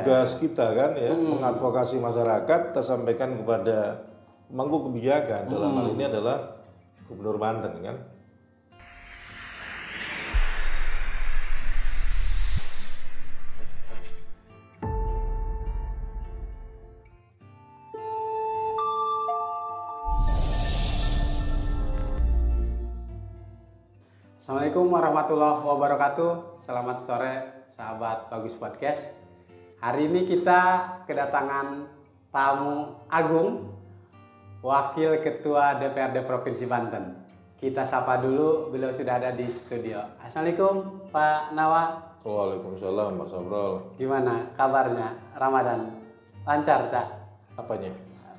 tugas kita kan ya, mengadvokasi masyarakat, kita sampaikan kepada pemangku kebijakan. Dalam hal ini adalah Gubernur Banten kan. Assalamualaikum warahmatullahi wabarakatuh. Selamat sore sahabat Bagus Podcast. Hari ini kita kedatangan tamu agung, Wakil Ketua DPRD Provinsi Banten. Kita sapa dulu, beliau sudah ada di studio. Assalamualaikum Pak Nawa. Waalaikumsalam Pak Sabrol. Gimana kabarnya? Ramadan lancar, Cak? Apanya?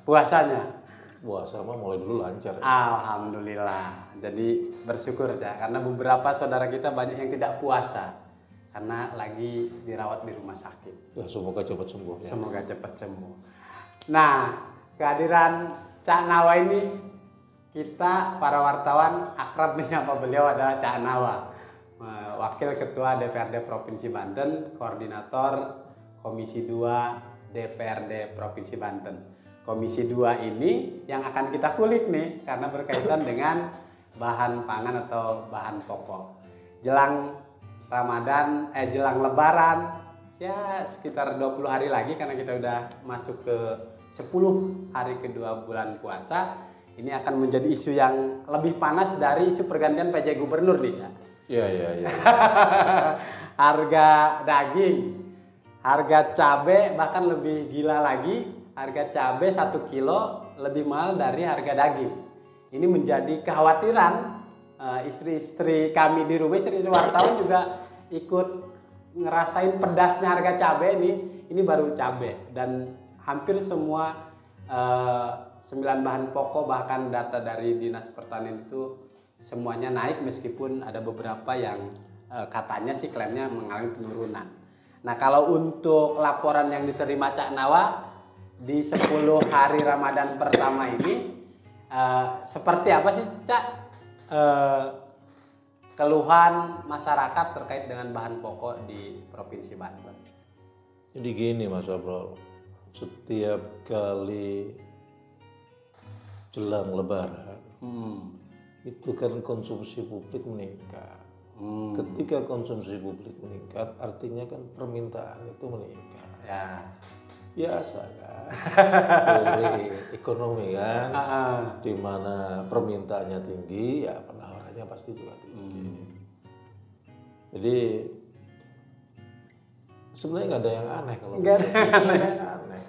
Puasanya? Puasa mah mulai dulu lancar. Alhamdulillah. Jadi bersyukur ya, karena beberapa saudara kita banyak yang tidak puasa karena lagi dirawat di rumah sakit. Ya, semoga cepat sembuh. Ya. Semoga cepat sembuh. Nah, kehadiran Cak Nawa ini, kita para wartawan akrab menyapa beliau adalah Cak Nawa, Wakil Ketua DPRD Provinsi Banten, Koordinator Komisi 2 DPRD Provinsi Banten. Komisi 2 ini yang akan kita kulik nih karena berkaitan dengan bahan pangan atau bahan pokok. Jelang Ramadan, jelang Lebaran, ya sekitar 20 hari lagi karena kita udah masuk ke 10 hari kedua bulan puasa. Ini akan menjadi isu yang lebih panas dari isu pergantian PJ Gubernur nih, Cak. Iya. Harga daging, harga cabai bahkan lebih gila lagi. Harga cabai 1 kilo lebih mahal dari harga daging. Ini menjadi kekhawatiran istri-istri kami di rumah, istri wartawan juga ikut ngerasain pedasnya harga cabai ini. Ini baru cabai dan hampir semua 9 bahan pokok bahkan data dari Dinas Pertanian itu semuanya naik meskipun ada beberapa yang katanya sih klaimnya mengalami penurunan. Nah, kalau untuk laporan yang diterima Cak Nawa di 10 hari Ramadan pertama ini seperti apa sih, Cak, keluhan masyarakat terkait dengan bahan pokok di Provinsi Banten? Jadi gini Mas Sabrol, setiap kali jelang Lebaran itu kan konsumsi publik meningkat. Ketika konsumsi publik meningkat, artinya kan permintaan itu meningkat. Ya. Biasa kan, teori ekonomi kan, di mana permintaannya tinggi, ya penawarannya pasti juga tinggi. Jadi sebenarnya nggak ada yang aneh kalau nggak ada yang aneh.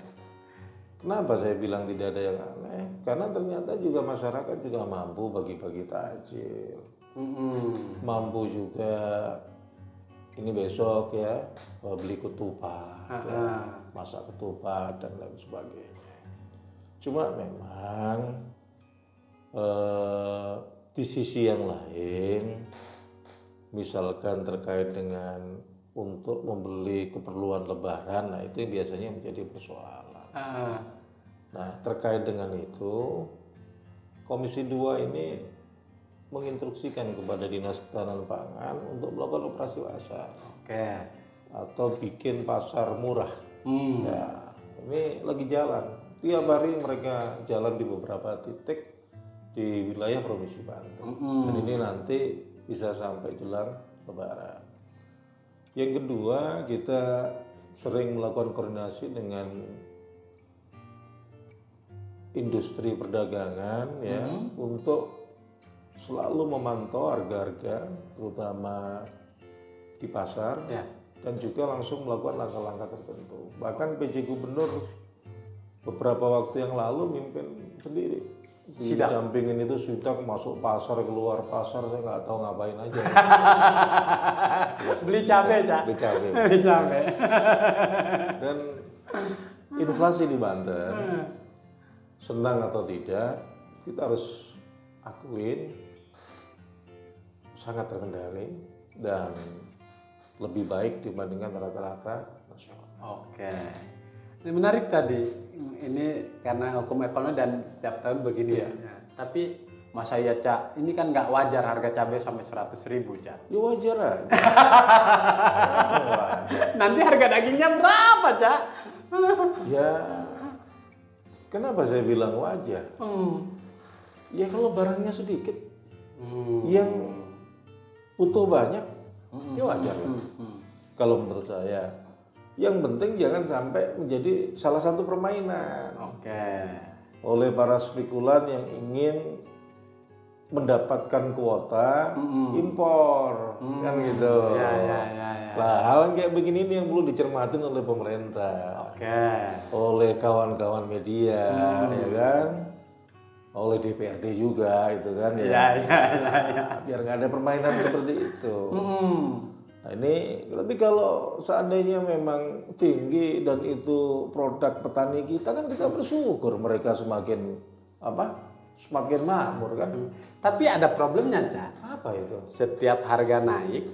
Kenapa saya bilang tidak ada yang aneh? Karena ternyata juga masyarakat juga mampu bagi-bagi takjil, mampu juga ini besok ya beli ketupat. Masak ketupat dan lain sebagainya. Cuma memang di sisi yang lain, misalkan terkait dengan untuk membeli keperluan Lebaran, nah itu biasanya menjadi persoalan. Nah, terkait dengan itu, Komisi 2 ini menginstruksikan kepada Dinas Ketahanan Pangan untuk melakukan operasi pasar. Atau bikin pasar murah. Ya, ini lagi jalan. Tiap hari mereka jalan di beberapa titik di wilayah Provinsi Banten. Dan ini nanti bisa sampai jelang Lebaran. Yang kedua, kita sering melakukan koordinasi dengan industri perdagangan ya untuk selalu memantau harga-harga terutama di pasar. Dan juga langsung melakukan langkah-langkah tertentu. Bahkan PJ Gubernur beberapa waktu yang lalu mimpin sendiri. Didampingin itu sidak masuk pasar, keluar pasar, saya nggak tahu ngapain aja. Beli cabai, Cak. Beli cabai. Dan inflasi di Banten, senang atau tidak, kita harus akuin sangat terkendali dan lebih baik dibandingkan rata-rata nasional. Ini menarik tadi. Ini karena hukum ekonomi dan setiap tahun begini. Ya. Tapi Masa ya Cak, ini kan nggak wajar harga cabai sampai 100.000 Cak. Ya wajar aja. Nanti harga dagingnya berapa Cak? Ya, kenapa saya bilang wajar? Ya kalau barangnya sedikit, yang butuh banyak, ya wajar lah. Kalau menurut saya, yang penting jangan sampai menjadi salah satu permainan. Oleh para spekulan yang ingin mendapatkan kuota impor, kan gitu. Nah, hal kayak begini ini yang perlu dicermatin oleh pemerintah, oleh kawan-kawan media, ya kan, oleh DPRD juga, itu kan ya. Biar nggak ada permainan seperti itu. Nah ini, tapi kalau seandainya memang tinggi dan itu produk petani kita, kan kita bersyukur mereka semakin semakin makmur kan. Tapi ada problemnya Cak. Apa itu? Setiap harga naik,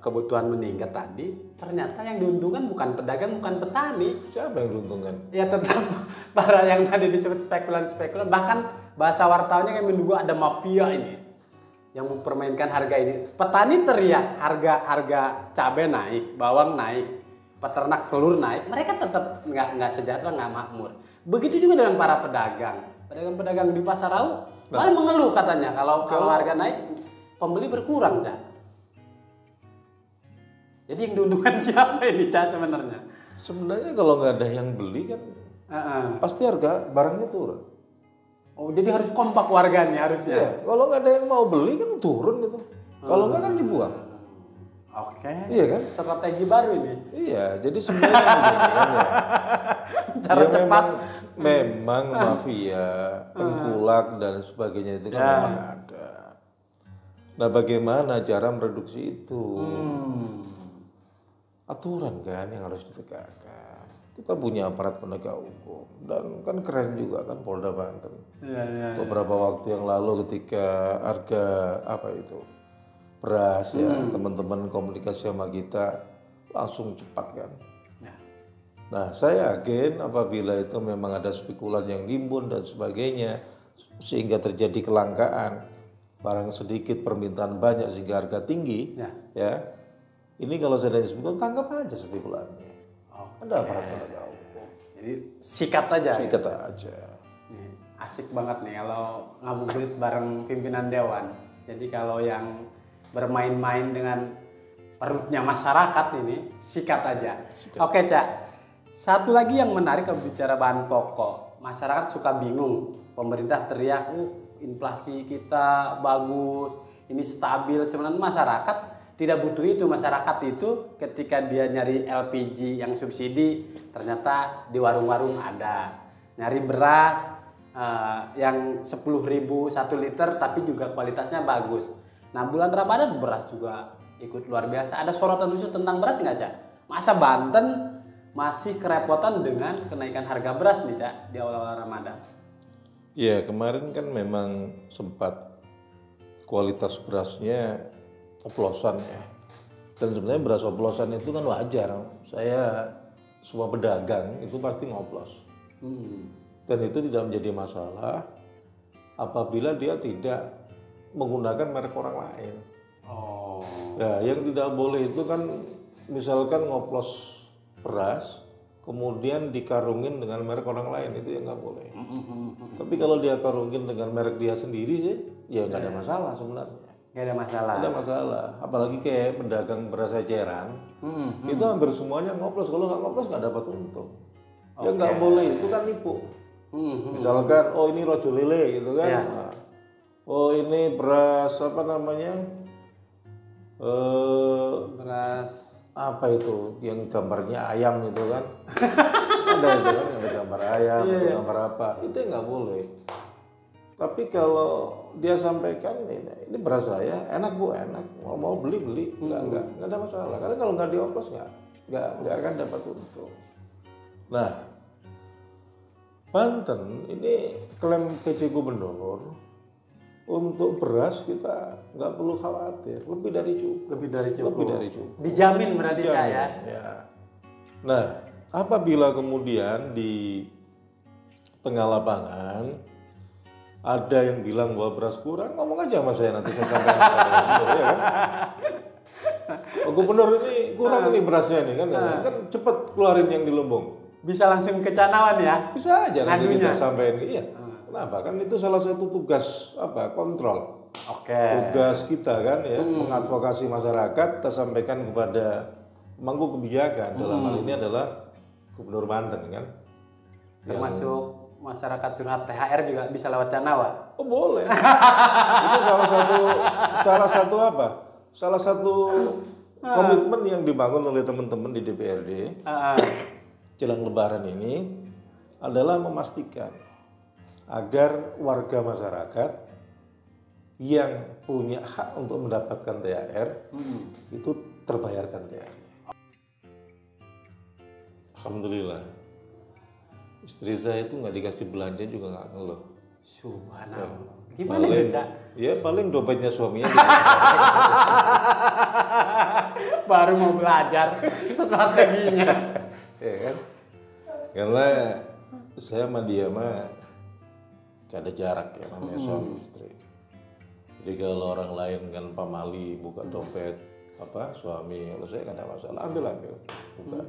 kebutuhan meningkat tadi, ternyata yang diuntungkan bukan pedagang, bukan petani. Siapa yang diuntungkan? Ya tetap para yang tadi disebut spekulan-spekulan, bahkan bahasa wartawannya kan menduga ada mafia ini yang mempermainkan harga ini. Petani teriak harga cabai naik, bawang naik, peternak telur naik, mereka tetap nggak sejahtera, nggak makmur. Begitu juga dengan para pedagang di pasar Rawu, malah mengeluh katanya kalau harga naik, pembeli berkurang Cak. Jadi yang diuntungkan siapa ini Cak sebenarnya? Sebenarnya kalau nggak ada yang beli kan, pasti harga barangnya turun. Oh, jadi harus kompak warganya harusnya. Iya, kalau nggak ada yang mau beli kan turun itu. Kalau nggak kan dibuang. Iya kan? Strategi baru ini. Iya, jadi sebenarnya begini, cara cepat. Memang mafia, tengkulak dan sebagainya itu kan memang ada. Nah, bagaimana cara mereduksi itu? Aturan kan yang harus ditegakkan. Kita punya aparat penegak hukum dan kan keren juga kan Polda Banten. Beberapa waktu yang lalu ketika harga beras ya, teman-teman komunikasi sama kita langsung cepat kan. Nah, saya yakin apabila itu memang ada spekulan yang nimbun dan sebagainya sehingga terjadi kelangkaan, barang sedikit permintaan banyak sehingga harga tinggi, ya. Ini kalau saya dari spekulan tangkap aja spekulannya. Ada aparat penegak hukum. Jadi sikat aja. Sikat aja. Nih, asik banget nih kalau ngabuburit bareng pimpinan dewan. Jadi kalau yang bermain-main dengan perutnya masyarakat ini sikat aja. Oke Cak. Satu lagi yang menarik kalau bicara bahan pokok, masyarakat suka bingung. Pemerintah teriak, inflasi kita bagus, ini stabil. Sebenarnya masyarakat tidak butuh itu. Masyarakat itu ketika dia nyari LPG yang subsidi, ternyata di warung-warung ada. Nyari beras yang 10.000 1 liter, tapi juga kualitasnya bagus. Nah bulan Ramadan beras juga ikut luar biasa. Ada sorotan khusus tentang beras nggak Cak? Masa Banten masih kerepotan dengan kenaikan harga beras nih Cak di awal-awal Ramadan? Iya, kemarin kan memang sempat kualitas berasnya oplosan ya. Dan sebenarnya beras oplosan itu kan wajar. Saya semua pedagang itu pasti ngoplos. Dan itu tidak menjadi masalah apabila dia tidak menggunakan merek orang lain. Ya, yang tidak boleh itu kan misalkan ngoplos beras kemudian dikarungin dengan merek orang lain, itu ya nggak boleh. Tapi kalau dia karungin dengan merek dia sendiri sih, ya nggak ada masalah sebenarnya. Nggak ada masalah. Nggak ada masalah. Apalagi kayak pedagang beras eceran, itu hampir semuanya ngoplos. Kalau nggak ngoplos nggak dapat untung. Ya nggak boleh, itu kan nipu. Misalkan, oh ini rojo lele gitu kan. Nah, oh ini beras apa namanya? Beras apa itu yang gambarnya ayam itu kan? Ada itu kan, ada gambar ayam, gambar apa? Itu nggak boleh. Tapi kalau dia sampaikan ini beras saya enak Bu, enak, mau beli nggak ada masalah. Karena kalau nggak dioplos nggak akan dapat untung. Nah, Banten ini klaim PJ Gubernur untuk beras kita nggak perlu khawatir, lebih dari cukup. Dijamin berarti ya. Nah, apabila kemudian di tengah lapangan Ada yang bilang bahwa beras kurang, ngomong aja sama saya nanti saya sampaikan kepada gubernur, ya kan? Oh, gubernur ini kurang ini berasnya nih kan, kan cepet keluarin yang di lumbung. Bisa langsung ke Canawan ya? Bisa aja nanti Ngadunya. kita sampaikan, iya. Kenapa? Kan itu salah satu tugas kontrol. Oke. Tugas kita kan ya, mengadvokasi masyarakat, kita sampaikan kepada pemangku kebijakan. Dalam hal ini adalah Gubernur Banten kan. Termasuk masyarakat curhat THR juga bisa lewat Canawa. Oh boleh. Itu salah satu apa? Salah satu komitmen yang dibangun oleh teman-teman di DPRD jelang Lebaran ini adalah memastikan agar warga masyarakat yang punya hak untuk mendapatkan THR itu terbayarkan THR. Alhamdulillah, istri saya itu nggak dikasih belanja juga nggak ngeluh. Subhanallah. Gimana juga? Ya paling dompetnya suaminya. Baru mau belajar strateginya. Ya kan? Karena saya sama dia mah gak ada jarak ya namanya suami istri. Jadi kalau orang lain kan pamali buka dompet suami, kalau saya gak ada masalah, ambil buka.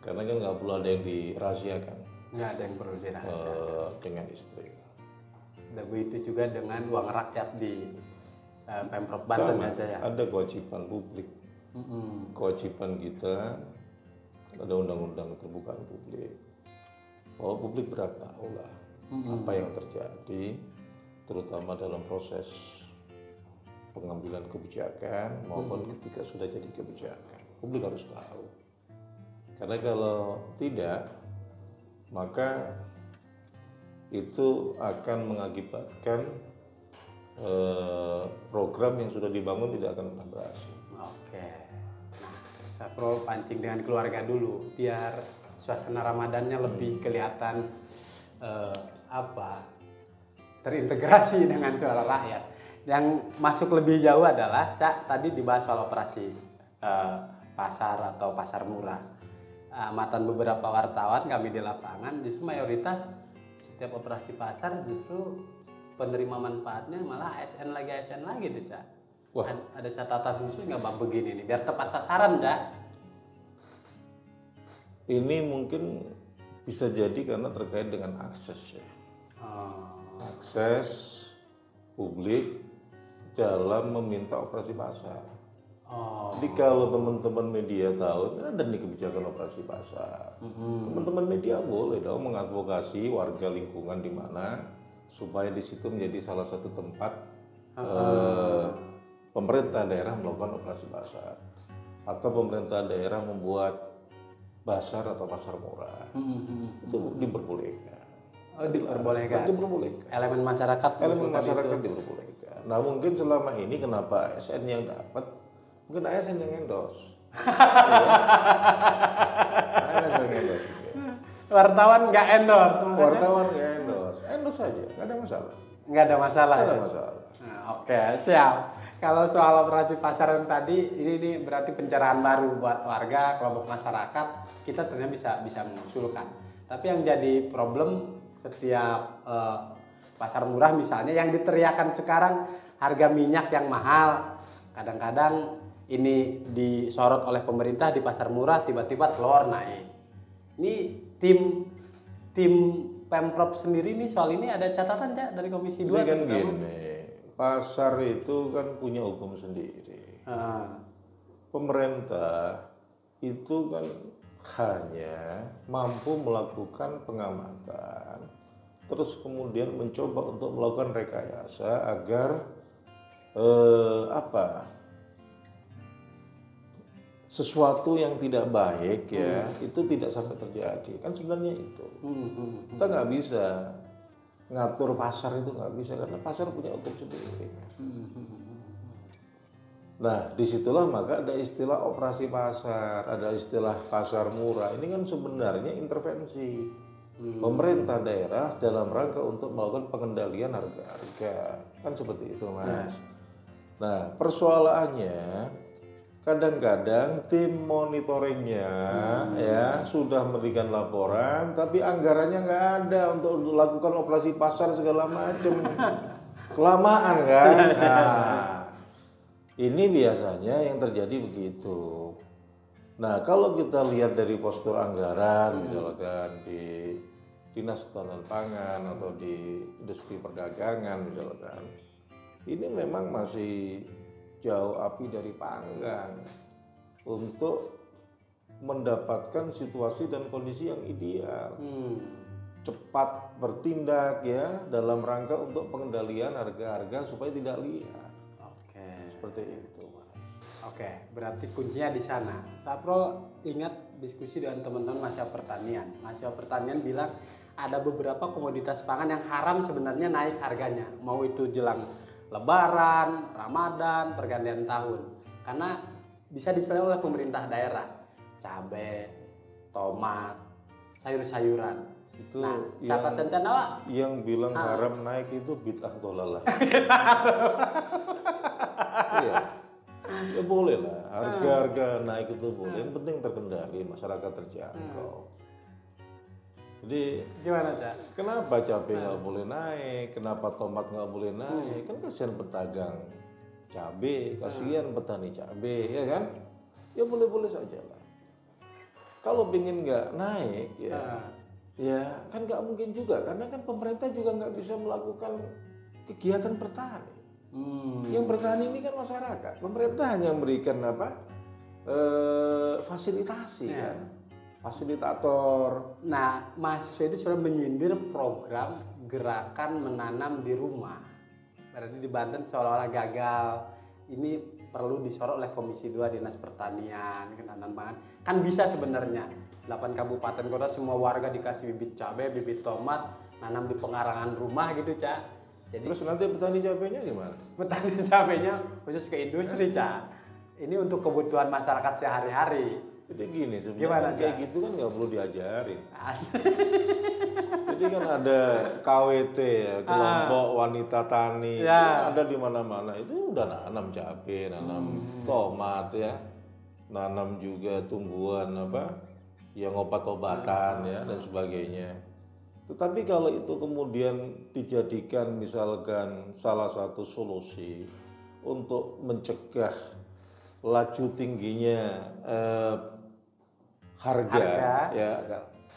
Karena kan nggak perlu ada yang dirahasiakan. Nggak ada yang perlu dirahasiakan dengan istri. Dan begitu juga dengan uang rakyat di Pemprov Banten aja ya. Ada kewajiban publik. Kewajiban kita ada undang-undang keterbukaan publik. Bahwa publik berhak tahu lah apa yang terjadi, terutama dalam proses pengambilan kebijakan maupun ketika sudah jadi kebijakan. Publik harus tahu. Karena kalau tidak, maka itu akan mengakibatkan program yang sudah dibangun tidak akan pernah berhasil. Oke. Nah, saya perlu pancing dengan keluarga dulu, biar suasana Ramadannya lebih kelihatan terintegrasi dengan suara rakyat. Yang masuk lebih jauh adalah, Cak, tadi dibahas soal operasi pasar atau pasar murah. Amatan beberapa wartawan kami di lapangan, justru mayoritas setiap operasi pasar justru penerima manfaatnya malah ASN lagi tuh, Cak. Wah. Ada catatan khusus nggak Bang begini nih, biar tepat sasaran, Cak? Ini mungkin bisa jadi karena terkait dengan akses ya. Akses publik dalam meminta operasi pasar. Jadi kalau teman-teman media tahu ada nih kebijakan operasi pasar, teman-teman media boleh dong mengadvokasi warga lingkungan di mana supaya di situ menjadi salah satu tempat pemerintah daerah melakukan operasi pasar atau pemerintah daerah membuat pasar atau pasar murah. Itu diperbolehkan. Diperbolehkan. Elemen masyarakat diperbolehkan. Nah mungkin selama ini kenapa ASN yang dapat, mungkin ASN yang endorse. ASN yang endorse. Wartawan nggak endorse. Wartawan nggak endorse. Endorse saja, nggak ada masalah. Nggak ada masalah. Nggak ada masalah. Nah, oke, siap. Kalau soal operasi pasar yang tadi, ini berarti pencerahan baru buat warga, kelompok masyarakat. Kita ternyata bisa mengusulkan. Tapi yang jadi problem setiap pasar murah misalnya, yang diteriakan sekarang harga minyak yang mahal. Kadang-kadang ini disorot oleh pemerintah di pasar murah, tiba-tiba telur naik. Ini tim Pemprov sendiri nih soal ini ada catatan, Cak, dari Komisi 2? Kan gini, pasar itu kan punya hukum sendiri. Pemerintah itu kan hanya mampu melakukan pengamatan, terus kemudian mencoba untuk melakukan rekayasa agar sesuatu yang tidak baik ya itu tidak sampai terjadi, kan sebenarnya itu. Kita nggak bisa ngatur pasar, itu nggak bisa karena pasar punya hukum sendiri. Nah disitulah maka ada istilah operasi pasar, ada istilah pasar murah. Ini kan sebenarnya intervensi pemerintah daerah dalam rangka untuk melakukan pengendalian harga-harga, kan seperti itu, Mas. Nah persoalannya kadang-kadang tim monitoringnya ya sudah memberikan laporan, tapi anggarannya nggak ada untuk melakukan operasi pasar segala macam, kelamaan kan. Nah, ini biasanya yang terjadi begitu. Nah, kalau kita lihat dari postur anggaran, misalkan di Dinas Ketahanan Pangan atau di industri perdagangan misalkan, ini memang masih jauh api dari panggang untuk mendapatkan situasi dan kondisi yang ideal. Cepat bertindak ya dalam rangka untuk pengendalian harga-harga supaya tidak liar. Oke. Seperti itu, Mas. Oke, berarti kuncinya di sana. Sapro ingat diskusi dengan teman-teman mahasiswa pertanian. Mahasiswa pertanian bilang ada beberapa komoditas pangan yang haram sebenarnya naik harganya. Mau itu jelang Lebaran, Ramadan, pergantian tahun. Karena bisa disediakan oleh pemerintah daerah. Cabai, tomat, sayur-sayuran. Itu nah, catatan yang bilang haram naik itu bid'ah dhalalah. Iya. Ya boleh lah, harga-harga naik itu boleh. Yang penting terkendali, masyarakat terjangkau. Jadi gimana Cak? Kenapa cabai nggak boleh naik? Kenapa tomat nggak boleh naik? Kan kasihan pedagang cabai, kasihan petani cabai, ya kan? Ya boleh-boleh saja lah. Kalau pingin nggak naik, ya kan nggak mungkin juga, karena kan pemerintah juga nggak bisa melakukan kegiatan bertani. Yang bertani ini kan masyarakat. Pemerintah hanya memberikan fasilitasi kan. Fasilitator. Nah, mahasiswa itu sudah menyindir program gerakan menanam di rumah. Berarti di Banten seolah-olah gagal. Ini perlu disorot oleh Komisi 2 Dinas Pertanian, Ketahanan Pangan. Kan bisa sebenarnya. 8 kabupaten kota semua warga dikasih bibit cabai, bibit tomat, nanam di pengarangan rumah gitu, Cak. Jadi terus nanti petani cabainya gimana? Petani cabainya khusus ke industri, Cak. Ini untuk kebutuhan masyarakat sehari-hari. Jadi gini sebenarnya kayak gitu kan nggak perlu diajarin. Jadi kan ada KWT ya, kelompok wanita tani, itu ada di mana-mana. Itu udah nanam cabai, nanam tomat ya, nanam juga tumbuhan yang obat-obatan ya dan sebagainya. Tetapi kalau itu kemudian dijadikan misalkan salah satu solusi untuk mencegah laju tingginya harga.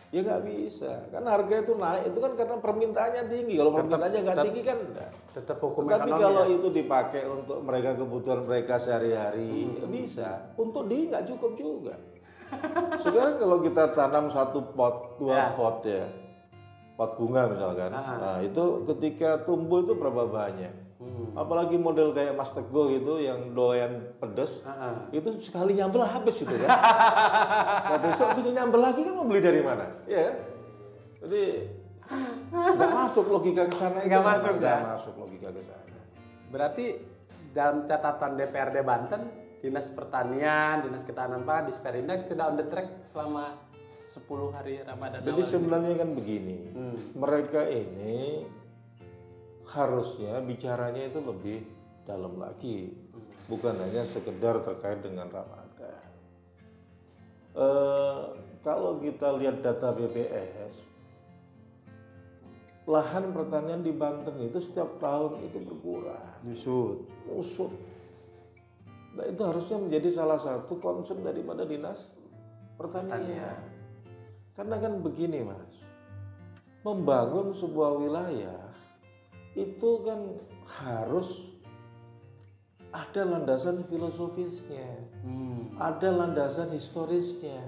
Ya nggak bisa, kan harga itu naik itu kan karena permintaannya tinggi. Kalau permintaannya nggak tinggi kan enggak. Tetap hukum tapi kalau itu dipakai untuk mereka kebutuhan mereka sehari-hari bisa. Untuk nggak cukup juga. Sekarang kalau kita tanam 1 pot, 2 pot ya, pot bunga misalkan, nah itu ketika tumbuh itu berapa banyak? Apalagi model kayak Mas Teguh gitu yang doyan pedes, itu sekali nyambel habis itu kan. Nah besok bikin nyambel lagi kan mau beli dari mana? Ya kan? Jadi nggak masuk logika ke sana. Nggak masuk logika ke sana. Berarti dalam catatan DPRD Banten, Dinas Pertanian, Dinas Ketahanan Pangan, Disperindak sudah on the track selama 10 hari Ramadan. Jadi sebenarnya kan begini, mereka ini harusnya bicaranya itu lebih dalam lagi, bukan hanya sekedar terkait dengan Ramadan. Kalau kita lihat data BPS, lahan pertanian di Banten itu setiap tahun itu berkurang, usut. Nah itu harusnya menjadi salah satu concern daripada Dinas Pertanian. Karena kan begini Mas, membangun sebuah wilayah itu kan harus ada landasan filosofisnya, ada landasan historisnya,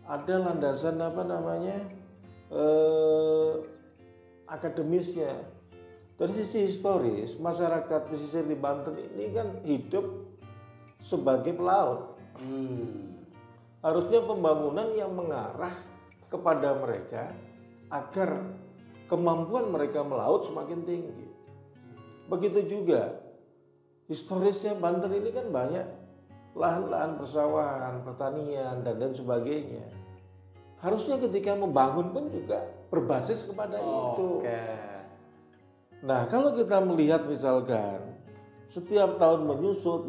ada landasan akademisnya. Dari sisi historis, masyarakat pesisir di Banten ini kan hidup sebagai pelaut. Harusnya pembangunan yang mengarah kepada mereka agar kemampuan mereka melaut semakin tinggi. Begitu juga historisnya Banten ini kan banyak lahan-lahan persawahan, pertanian dan sebagainya. Harusnya ketika membangun pun juga berbasis kepada itu. Nah kalau kita melihat misalkan Setiap tahun menyusut.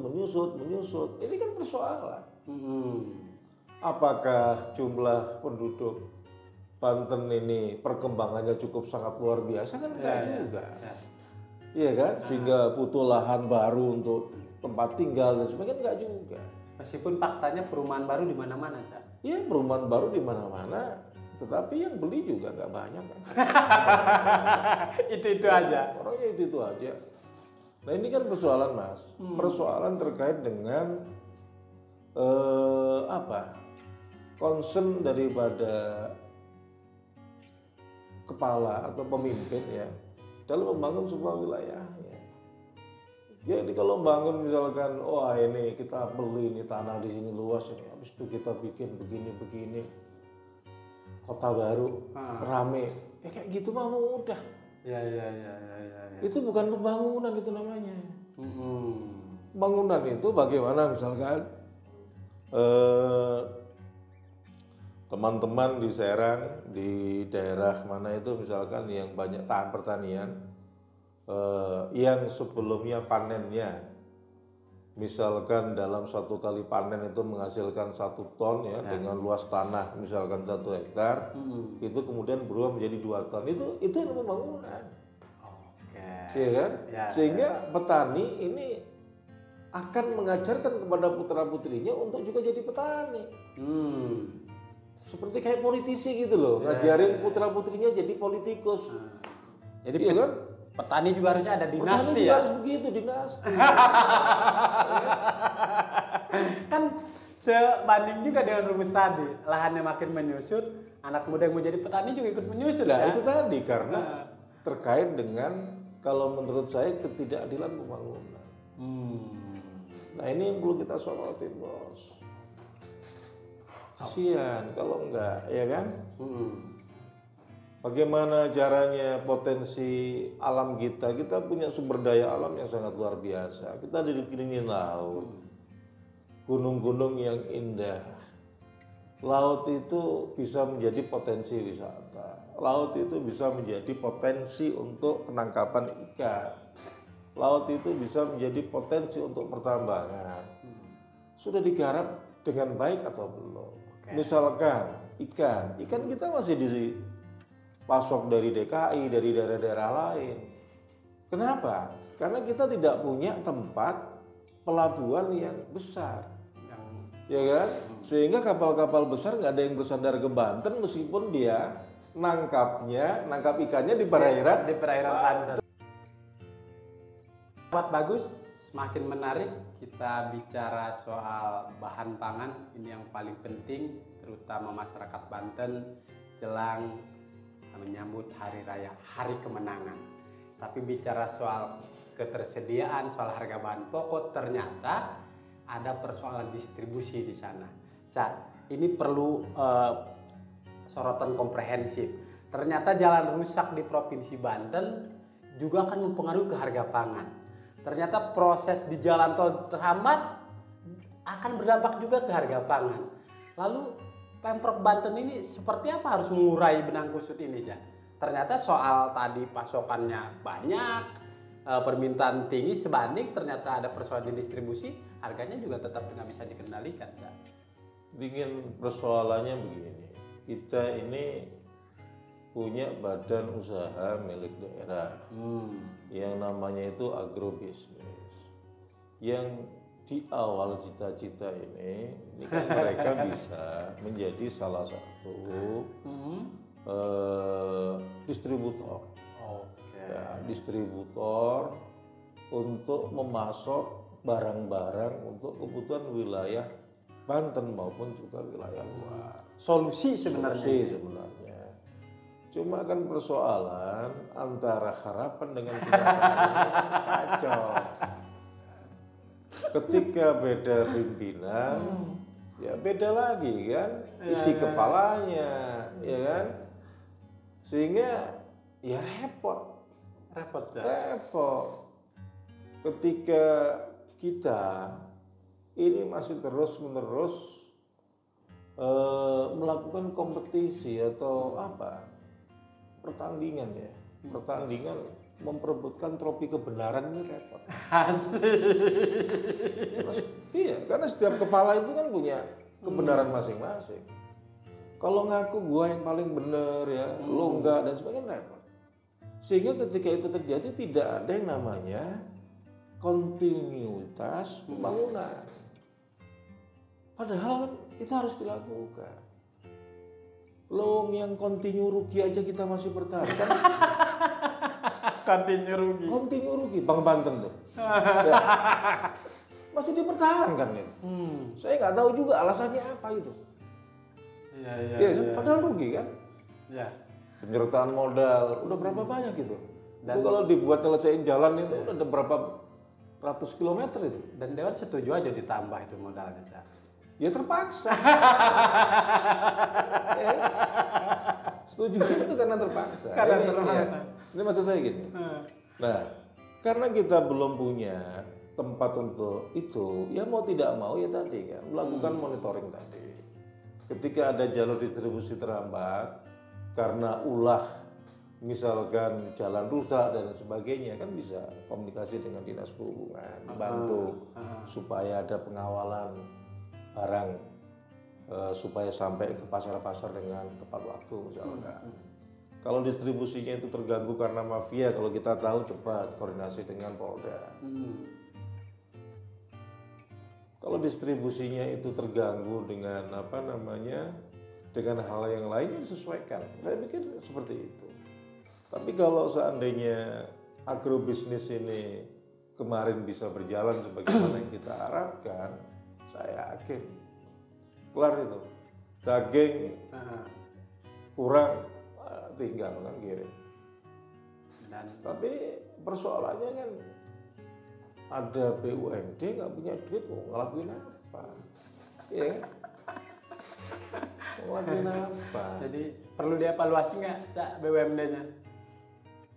Ini kan persoalan. Apakah jumlah penduduk Banten ini perkembangannya cukup sangat luar biasa? Kan enggak juga. Iya kan? Sehingga butuh lahan baru untuk tempat tinggal dan sebagainya, enggak juga. Meskipun faktanya perumahan baru di mana-mana, Cak. Iya, perumahan baru di mana-mana, tetapi yang beli juga nggak banyak kan. Itu aja. Orangnya itu aja. Nah ini kan persoalan, Mas. Persoalan terkait dengan concern daripada kepala atau pemimpin ya dalam membangun sebuah wilayahnya. Ya ini kalau membangun misalkan, ini kita beli ini tanah di sini luas ini, habis itu kita bikin begini kota baru rame, kayak gitu mah mudah. Ya. Itu bukan pembangunan, itu namanya. Bangunan itu bagaimana misalkan teman-teman di Serang, di daerah mana itu misalkan yang banyak tahan pertanian, yang sebelumnya panennya misalkan dalam satu kali panen itu menghasilkan 1 ton ya, dengan luas tanah misalkan 1 hektar, itu kemudian berubah menjadi 2 ton, itu yang pembangunan. Iya kan? Sehingga petani ini akan mengajarkan kepada putra-putrinya untuk juga jadi petani. Seperti kayak politisi gitu loh, ngajarin putra-putrinya jadi politikus. Jadi iya kan? Petani juga harusnya ada dinasti. Petani juga harus begitu, dinasti. Kan sebanding juga dengan rumus tadi, lahannya makin menyusut, anak muda yang mau jadi petani juga ikut menyusut. Nah, itu tadi karena terkait dengan kalau menurut saya ketidakadilan pembangunan. Nah ini yang perlu kita sorotin, Bos. Kasihan kalau enggak, ya kan? Bagaimana caranya potensi alam kita punya sumber daya alam yang sangat luar biasa. Kita dikelilingi laut, gunung-gunung yang indah. Laut itu bisa menjadi potensi wisata. Laut itu bisa menjadi potensi untuk penangkapan ikan. Laut itu bisa menjadi potensi untuk pertambangan. Sudah digarap dengan baik atau belum? Misalkan ikan kita masih dipasok dari DKI, dari daerah-daerah lain. Kenapa? Karena kita tidak punya tempat pelabuhan yang besar. Ya kan? Sehingga kapal-kapal besar nggak ada yang bersandar ke Banten meskipun dia nangkap ikannya di perairan Banten. Buat bagus, semakin menarik kita bicara soal bahan pangan, ini yang paling penting terutama masyarakat Banten jelang menyambut hari raya, hari kemenangan. Tapi bicara soal ketersediaan, soal harga bahan pokok, ternyata ada persoalan distribusi di sana. Cak, ini perlu sorotan komprehensif. Ternyata jalan rusak di Provinsi Banten juga akan mempengaruhi ke harga pangan. Ternyata proses di jalan tol terhambat akan berdampak juga ke harga pangan. Lalu Pemprov Banten ini seperti apa harus mengurai benang kusut ini, Cak? Ternyata soal tadi pasokannya banyak, permintaan tinggi sebanding ternyata ada persoalan di distribusi, harganya juga tetap nggak bisa dikendalikan, Cak. Dingin persoalannya begini, kita ini punya badan usaha milik daerah yang namanya itu agrobisnis, yang di awal cita-cita ini kan mereka bisa menjadi salah satu distributor. Ya, distributor untuk memasok barang-barang untuk kebutuhan wilayah Banten maupun juga wilayah luar. Solusi sebenarnya. Cuma kan persoalan antara harapan dengan kenyataan kacau. Ketika beda pimpinan, ya beda lagi kan isi kepalanya, ya kan, sehingga ya repot. Ketika kita ini masih terus-menerus melakukan kompetisi atau pertandingan memperebutkan trofi kebenaran ini repot. Karena setiap kepala itu kan punya kebenaran masing-masing. Kalau ngaku gua yang paling benar ya, lo enggak dan sebagainya repot. Sehingga ketika itu terjadi tidak ada yang namanya kontinuitas pembangunan. Padahal kan itu harus dilakukan. Lo yang kontinu rugi aja kita masih bertahan. Kontinu rugi, Bang Banten tuh. Ya. Masih dipertahankan nih. Saya nggak tahu juga alasannya apa itu. Iya. Padahal rugi kan? Iya. Penyertaan modal udah berapa banyak itu? Dan itu kalau dibuat selesaiin jalan itu udah ada berapa ratus kilometer itu. Dan Dewan setuju aja ditambah itu modalnya, Cak. Ya terpaksa. Setuju itu karena terpaksa. Ini maksud saya gini. Nah, karena kita belum punya tempat untuk itu, ya mau tidak mau ya tadi kan melakukan monitoring tadi. Ketika ada jalur distribusi terhambat karena ulah misalkan jalan rusak dan sebagainya, kan bisa komunikasi dengan dinas perhubungan, bantu supaya ada pengawalan barang supaya sampai ke pasar-pasar dengan tepat waktu misalkan. Kalau distribusinya itu terganggu karena mafia, kalau kita tahu cepat koordinasi dengan Polda. Kalau distribusinya itu terganggu dengan dengan hal yang lain disesuaikan. Saya pikir seperti itu. Tapi kalau seandainya agrobisnis ini kemarin bisa berjalan sebagaimana yang kita harapkan, saya yakin kelar itu. Daging kurang tinggal kan kirim. Tapi persoalannya kan ada BUMD nggak punya duit mau ngelakuin apa? Iya. Mau ngelakuin apa? Jadi perlu dievaluasi nggak, Cak, BUMD-nya?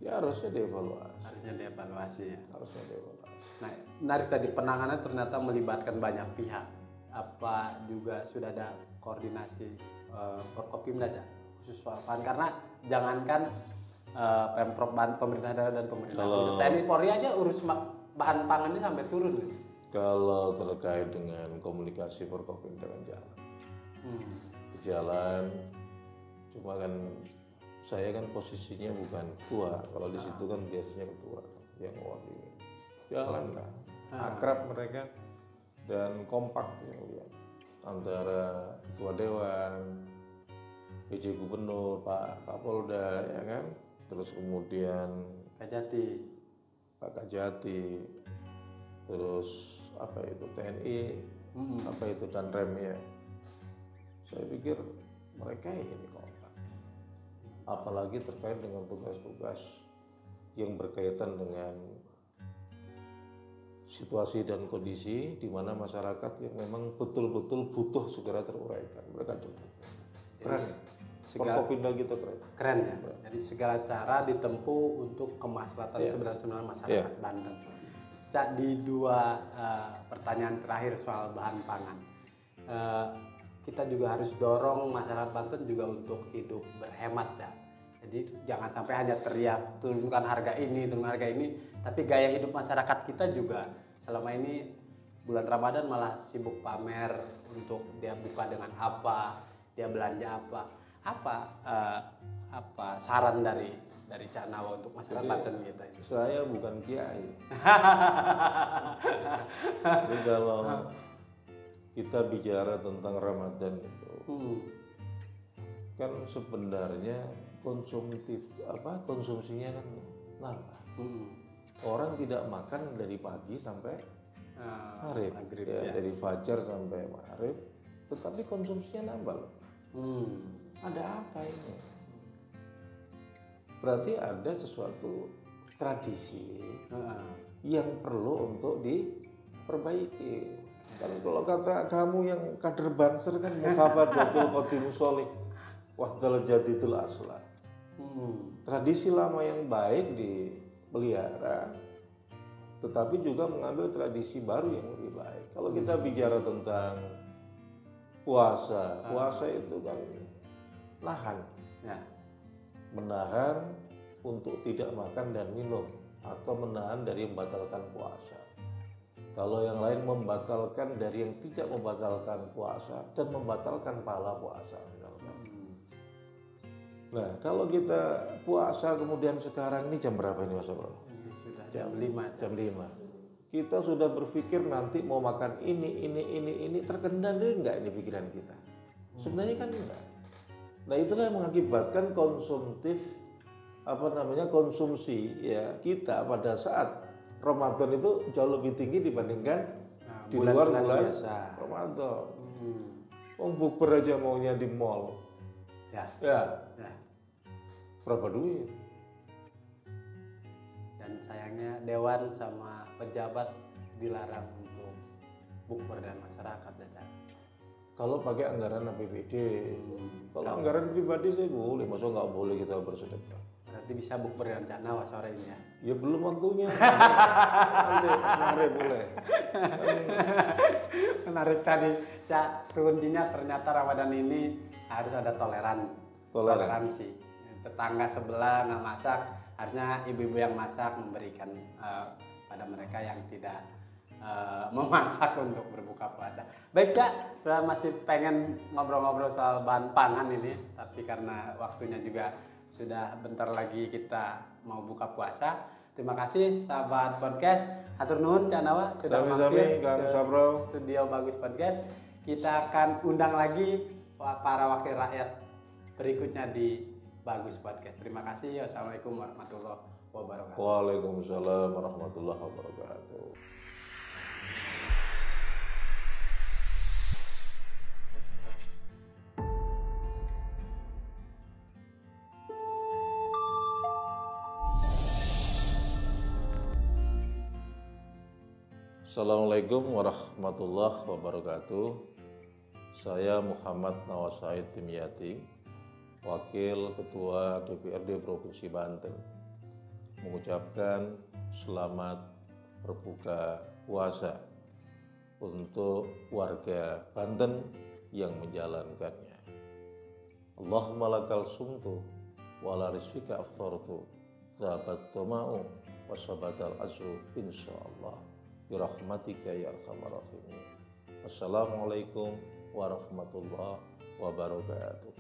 Ya harusnya dievaluasi. Harusnya dievaluasi. Nah, menarik tadi penanganan ternyata melibatkan banyak pihak. Apa juga sudah ada koordinasi Forkopimda, Cak, khusus soal pangan? Karena jangankan Pemprov, pemerintah daerah dan pemerintah pusat, TNI Polri aja urus bahan pangannya sampai turun. Kalau terkait dengan komunikasi Forkopimda kan jalan. Cuma kan saya kan posisinya bukan ketua. Kalau di situ kan biasanya ketua yang mewakili. Jalan lah, akrab mereka dan kompak ya, antara ketua dewan, PJ Gubernur, Pak Kapolda, ya kan, terus kemudian Pak Kajati, terus TNI, dan Rem ya. Saya pikir mereka ini kompak. Apalagi terkait dengan tugas-tugas yang berkaitan dengan situasi dan kondisi di mana masyarakat yang memang betul-betul butuh segera teruraikan. Mereka cukup. Keren. Forkopimda gitu keren. Keren ya. Jadi segala cara ditempuh untuk kemaslahatan sebenarnya masyarakat Banten. Cak, di dua pertanyaan terakhir soal bahan pangan, kita juga harus dorong masyarakat Banten juga untuk hidup berhemat, Cak. Jadi jangan sampai hanya teriak turunkan harga ini, tapi gaya hidup masyarakat kita juga selama ini bulan Ramadan malah sibuk pamer untuk dia buka dengan apa, dia belanja apa. Apa saran dari Cak Nawa untuk masyarakat Banten kita? Saya bukan kiai. Jadi kalau kita bicara tentang Ramadan itu, kan sebenarnya konsumsinya kan nambah. Orang tidak makan dari pagi sampai maghrib ya. Dari fajar sampai maghrib, tetapi konsumsinya nambah loh. Ada apa ini? Berarti ada sesuatu tradisi yang perlu untuk diperbaiki. Kalau kata kamu yang kader Banser kan mukhafadatul qadimu sholih wahdal jadidul aslah. Tradisi lama yang baik dipelihara, tetapi juga mengambil tradisi baru yang lebih baik. Kalau kita bicara tentang puasa itu kan menahan untuk tidak makan dan minum atau menahan dari membatalkan puasa. Kalau yang lain membatalkan dari yang tidak membatalkan puasa dan membatalkan pahala puasa misalkan. Nah, kalau kita puasa kemudian sekarang ini jam berapa ini Mas Bro? Sudah jam 5. Jam 5. Kita sudah berpikir nanti mau makan ini terkendali enggak ini pikiran kita? Sebenarnya kan enggak. Nah, itulah yang mengakibatkan konsumsi ya kita pada saat Ramadan itu jauh lebih tinggi dibandingkan di luar bulan biasa. Ramadan. Bukber aja maunya di mall. Ya. Berapa duit? Dan sayangnya dewan sama pejabat dilarang untuk bukber dan masyarakat saja. Kalau pakai anggaran APBD, kalau anggaran pribadi saya boleh, masa nggak boleh kita bersedekah? Berarti bisa bukber dengan Cak Nawa sore ini ya? Ya belum waktunya. Nanti sore boleh. Menarik tadi, Cak. Kuncinya ternyata Ramadan ini harus ada toleransi. Tetangga sebelah nggak masak, artinya ibu-ibu yang masak memberikan pada mereka yang tidak memasak untuk berbuka puasa. Baik Kak, sudah masih pengen ngobrol-ngobrol soal bahan pangan ini, tapi karena waktunya juga sudah bentar lagi kita mau buka puasa. Terima kasih sahabat podcast. Hatur nuhun Cak Nawa sudah mampir ke studio Bagus Podcast. Kita akan undang lagi para wakil rakyat berikutnya di Bagus Podcast. Terima kasih. Wassalamualaikum warahmatullahi wabarakatuh. Waalaikumsalam warahmatullahi wabarakatuh. Assalamualaikum warahmatullahi wabarakatuh. Saya Muhammad Nawasaid Dimyati, Wakil Ketua DPRD Provinsi Banten, mengucapkan selamat berbuka puasa untuk warga Banten yang menjalankannya. Allahumma lakal sumtu wala rizqika aftartu zabat toma'u wasabatal azru insyaallah. Birahmatika ya arhamar rahimin. Wassalamualaikum warahmatullahi wabarakatuh.